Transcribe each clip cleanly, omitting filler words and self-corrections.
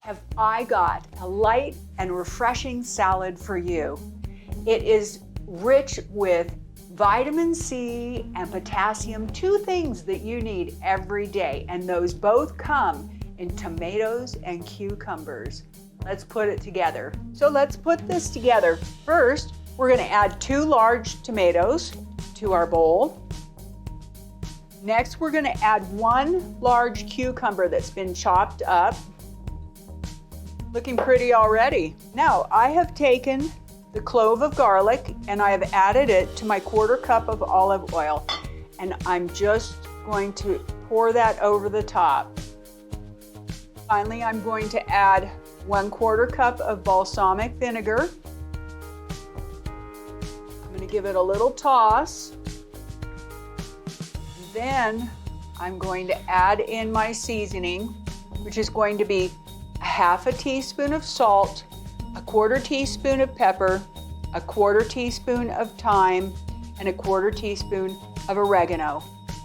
have I got a light and refreshing salad for you. It is rich with vitamin C and potassium, two things that you need every day, and those both come in tomatoes and cucumbers. Let's put it together. So let's put this together. First, we're going to add 2 large tomatoes to our bowl. Next, we're going to add 1 large cucumber that's been chopped up. Looking pretty already. Now, I have taken the clove of garlic and I have added it to my 1/4 cup of olive oil. And I'm just going to pour that over the top. Finally, I'm going to add 1/4 cup of balsamic vinegar. I'm going to give it a little toss. Then I'm going to add in my seasoning, which is going to be 1/2 teaspoon of salt, 1/4 teaspoon of pepper, 1/4 teaspoon of thyme, and 1/4 teaspoon of oregano.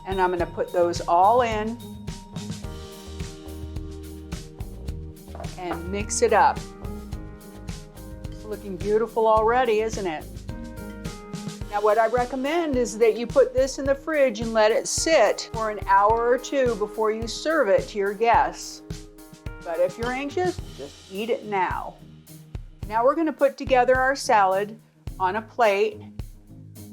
And I'm going to put those all in and mix it up. It's looking beautiful already, isn't it? Now what I recommend is that you put this in the fridge and let it sit for an hour or 2 before you serve it to your guests. But if you're anxious, just eat it now. Now we're going to put together our salad on a plate.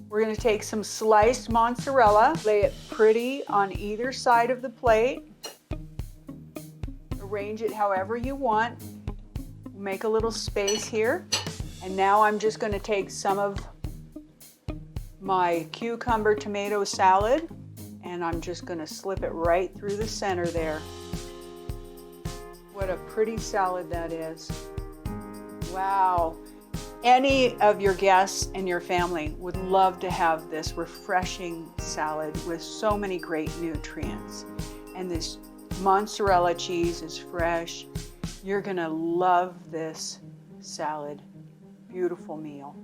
We're going to take some sliced mozzarella, lay it pretty on either side of the plate. Arrange it however you want. Make a little space here. And now I'm just going to take some of my cucumber tomato salad and I'm just going to slip it right through the center there. What a pretty salad that is. Wow. Any of your guests and your family would love to have this refreshing salad with so many great nutrients. And this mozzarella cheese is fresh. You're going to love this salad. Beautiful meal.